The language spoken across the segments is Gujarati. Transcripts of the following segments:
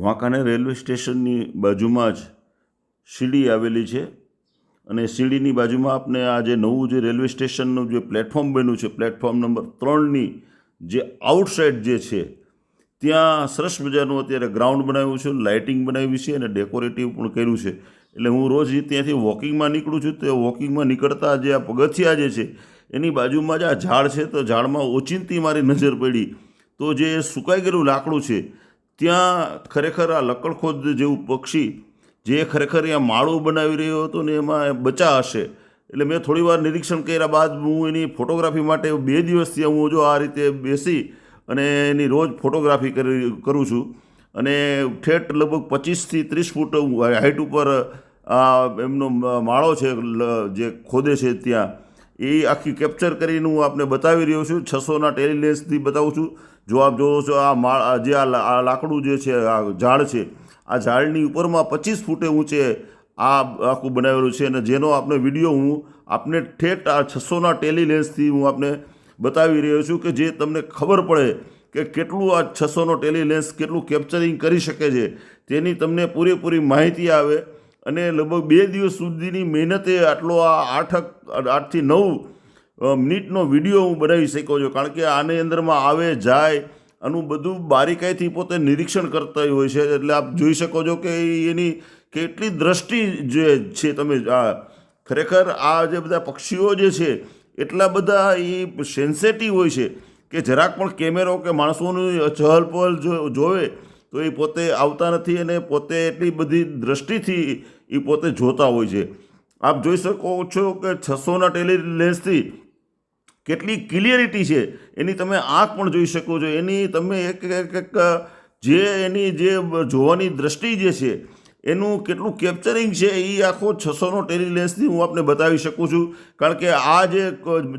વાંકાનેર રેલવે સ્ટેશનની બાજુમાં જ સીડી આવેલી છે અને સીડીની બાજુમાં આપને આ જે નવું જે રેલવે સ્ટેશનનું જે પ્લેટફોર્મ બન્યું છે, પ્લેટફોર્મ નંબર 3ની જે આઉટસાઇડ જે છે ત્યાં સરસ મજાનું અત્યારે ગ્રાઉન્ડ બનાવ્યું છે, લાઇટિંગ બનાવી છે અને ડેકોરેટિવ પણ કર્યું છે. એટલે હું રોજ ત્યાંથી વોકિંગમાં નીકળું છું. તો વોકિંગમાં નીકળતા જે આ પગથિયા જે છે એની બાજુમાં જ આ ઝાડ છે. તો ઝાડમાં ઓચિંતી મારી નજર પડી તો જે સુકાઈ ગયેલું લાકડું છે ત્યાં ખરેખર આ લકડખોદ જેવું પક્ષી જે ખરેખર અહીંયા માળું બનાવી રહ્યો હતો ને એમાં બચા હશે. એટલે મેં થોડી વાર નિરીક્ષણ કર્યા બાદ હું એની ફોટોગ્રાફી માટે 2 દિવસથી હું જો આ રીતે બેસી અને એની રોજ ફોટોગ્રાફી કરું છું. અને ઠેઠ લગભગ 25થી 30 ફૂટ હાઇટ ઉપર આ એમનો માળો છે જે ખોદે છે ત્યાં એ આખી કેપ્ચર કરીને હું આપને બતાવી રહ્યો છું. 600ના ટેલિલેન્સથી બતાવું છું. જો આપ જોવો છો આ જે આ લાકડું જે છે, આ ઝાડ છે, આ ઝાડની ઉપરમાં 25 ફૂટે ઊંચે આ આખું બનાવેલું છે અને જેનો આપને વિડીયો હું આપને ઠેઠ આ 600ના ટેલિલેન્સથી હું આપને બતાવી રહ્યો છું કે જે તમને ખબર પડે કે કેટલું આ 600નો ટેલિલેન્સ કેટલું કેપ્ચરિંગ કરી શકે છે તેની તમને પૂરેપૂરી માહિતી આવે. અને લગભગ 2 દિવસ સુધીની મહેનતે આટલો આ 8થી 9 મિનિટનો વિડીયો હું બનાવી શક્યો છું. કારણ કે આની અંદરમાં આવે જાય આનું બધું બારીકાઈથી પોતે નિરીક્ષણ કરતા હોય છે. એટલે આપ જોઈ શકો છો કે એની કેટલી દ્રષ્ટિ જે છે. તમે ખરેખર આ જે બધા પક્ષીઓ જે છે એટલા બધા એ સેન્સિટિવ હોય છે કે જરાક પણ કેમેરો કે માણસોની ચહલ પહલ જોવે તો એ પોતે આવતા નથી અને પોતે એટલી બધી દ્રષ્ટિથી એ પોતે જોતા હોય છે. આપ જોઈ શકો છો કે 600ના ટેલિલેન્સથી કેટલી ક્લિયરિટી છે એની તમે આંખ પણ જોઈ શકો છો. એની તમે એક જે એની જે જોવાની દ્રષ્ટિ જે છે એનું કેટલું કેપ્ચરિંગ છે એ આખો 600નો ટેલિલેન્સથી હું આપને બતાવી શકું છું. કારણ કે આ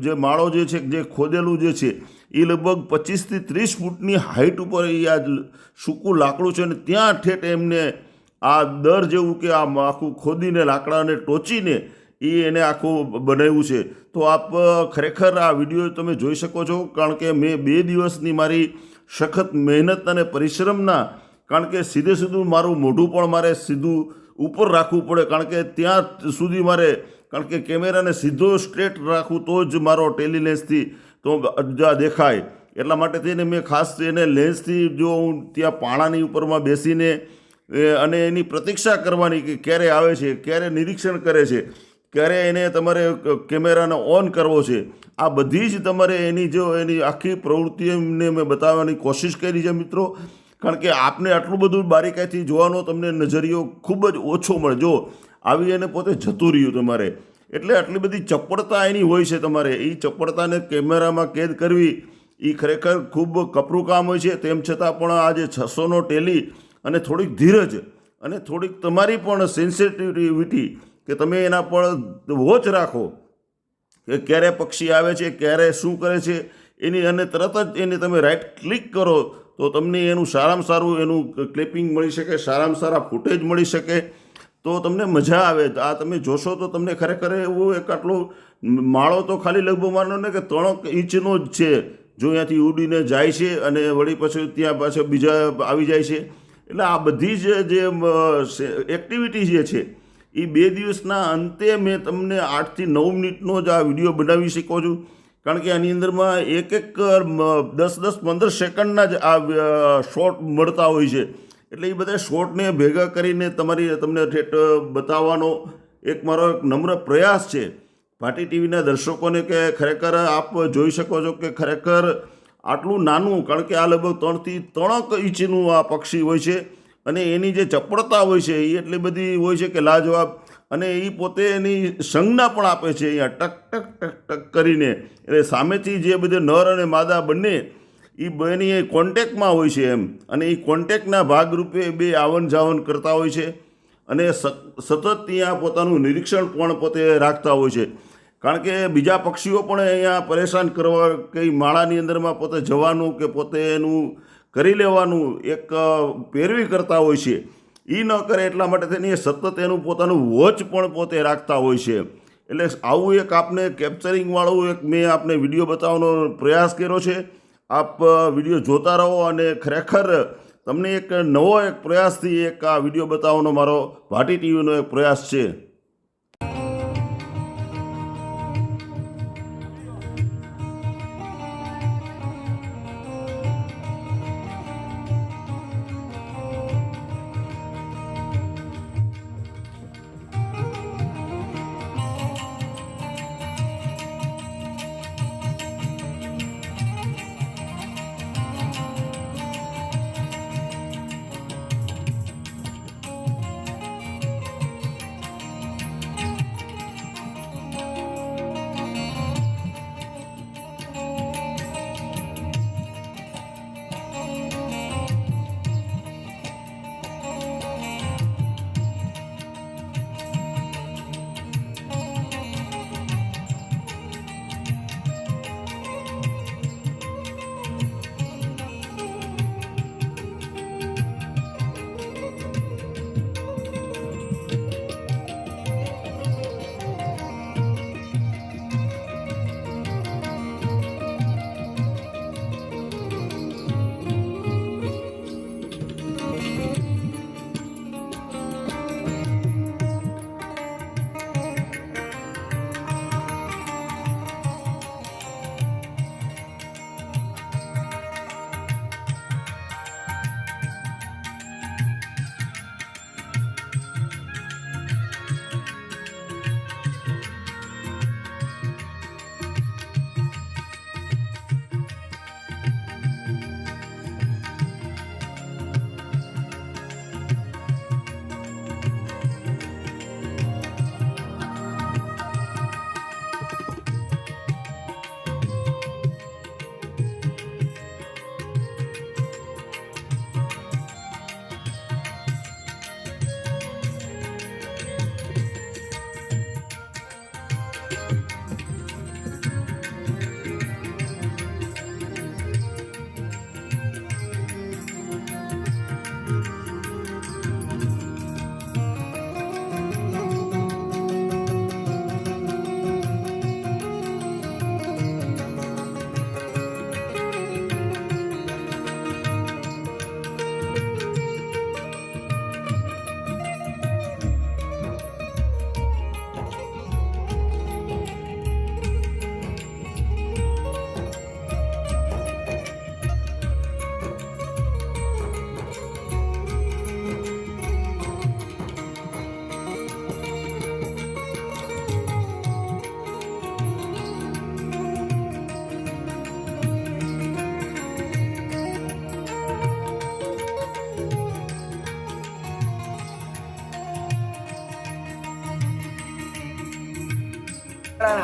જે માળો જે છે, જે ખોદેલું જે છે એ લગભગ 25થી 30 ફૂટની હાઇટ ઉપર એ આ સૂકું લાકડું છે અને ત્યાં ઠેઠ એમને આ દર જેવું કે આ આખું ખોદીને લાકડાને ટોચીને એને આખું બનાવ્યું છે. તો આપ ખરેખર આ વિડીયો તમે જોઈ શકો છો. કારણ કે મેં 2 દિવસની મારી સખત મહેનત અને પરિશ્રમના, કારણ કે સીધું મારું મોઢું પણ મારે સીધું ઉપર રાખવું પડે. કારણ કે ત્યાં સુધી મારે, કારણ કે કેમેરાને સીધો સ્ટ્રેટ રાખવું તો જ મારો ટેલિલેન્સથી તો દેખાય. એટલા માટે થઈને મેં ખાસ એને લેન્સથી જો હું ત્યાં પાણાની ઉપરમાં બેસીને અને એની પ્રતીક્ષા કરવાની કે ક્યારે આવે છે, ક્યારે નિરીક્ષણ કરે છે, ક્યારે એને તમારે કેમેરાને ઓન કરવો છે, આ બધી જ તમારે એની આખી પ્રવૃત્તિને મેં બતાવવાની કોશિશ કરી છે મિત્રો. કારણ કે આપને આટલું બધું બારીકાઈથી જોવાનો તમને નજરિયો ખૂબ જ ઓછો મળે. જો આવી એને પોતે જતું રહ્યું તમારે, એટલે આટલી બધી ચપળતા એની હોય છે. તમારે એ ચપળતાને કેમેરામાં કેદ કરવી એ ખરેખર ખૂબ કપરું કામ હોય છે. તેમ છતાં પણ આ જે 600નો ટેલી અને થોડીક ધીરજ અને થોડીક તમારી પણ સેન્સિટિવિટી કે તમે એના પર વોચ રાખો કે ક્યારે પક્ષી આવે છે, ક્યારે શું કરે છે એની, અને તરત જ એને તમે રાઈટ ક્લિક કરો તો તમને એનું સારામાં સારું એનું ક્લિપિંગ મળી શકે, સારામાં સારા ફૂટેજ મળી શકે. તો તમને મજા આવે. આ તમે જોશો તો તમને ખરેખર એવું એક આટલો માળો તો ખાલી લગભગ માનો ને કે 3 ઇંચનો જ છે. જો અહીંયાથી ઉડીને જાય છે અને વળી પછી ત્યાં પાછળ બીજા આવી જાય છે. એટલે આ બધી જે એક્ટિવિટી જે છે એ 2 દિવસના અંતે મેં તમને 8થી 9 મિનિટનો જ આ વિડીયો બનાવી શક્યો છું. કારણ કે આની અંદરમાં એક 10-15 સેકન્ડના જ આ શોટ મળતા હોય છે. એટલે એ બધા શોટને ભેગા કરીને તમને ઠેઠ બતાવવાનો એક મારો એક નમ્ર પ્રયાસ છે ભાટી ટીવીના દર્શકોને કે ખરેખર આપ જોઈ શકો છો કે ખરેખર આટલું નાનું, કારણ કે આ લગભગ 3થી 3 ઇંચનું આ પક્ષી હોય છે અને એની જે ચપળતા હોય છે એ એટલી બધી હોય છે કે લાજવાબ. અને એ પોતે એની સંજ્ઞા પણ આપે છે અહીંયા ટક ટક ટક ટક કરીને. એટલે સામેથી જે બધે નર અને માદા બંને એ બેની કોન્ટેક્ટમાં હોય છે એમ, અને એ કોન્ટેક્ટના ભાગરૂપે બે આવન જાવન કરતા હોય છે અને સતત ત્યાં પોતાનું નિરીક્ષણ પણ પોતે રાખતા હોય છે. કારણ કે બીજા પક્ષીઓ પણ અહીંયા પરેશાન કરવા કંઈ માળાની અંદરમાં પોતે જવાનું કે પોતે એનું કરી લેવાનું એક પેરવી કરતા હોય છે. એ ન કરે એટલા માટે થઈને સતત એનું પોતાનું વોચ પણ પોતે રાખતા હોય છે. એટલે આવું એક આપને કેપ્ચરિંગવાળું એક મેં આપને વિડીયો બતાવવાનો પ્રયાસ કર્યો છે. આપ વિડીયો જોતા રહો અને ખરેખર તમને એક નવો એક પ્રયાસથી એક આ વિડીયો બતાવવાનો મારો ભાટી ટીવીનો એક પ્રયાસ છે.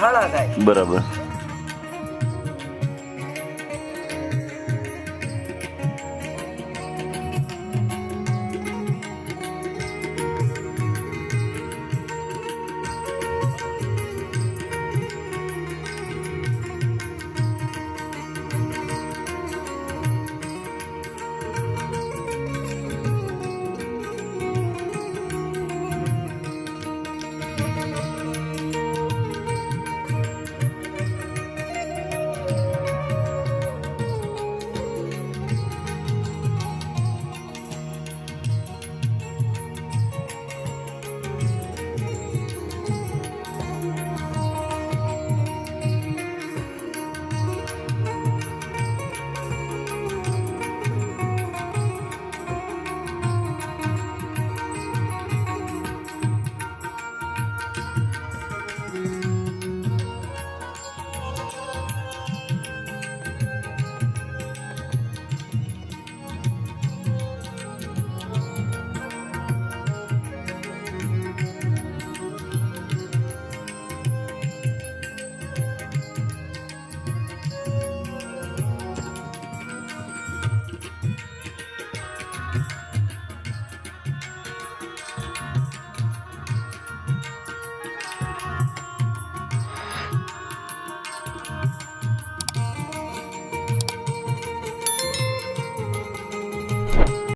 હળા થાય બરાબર.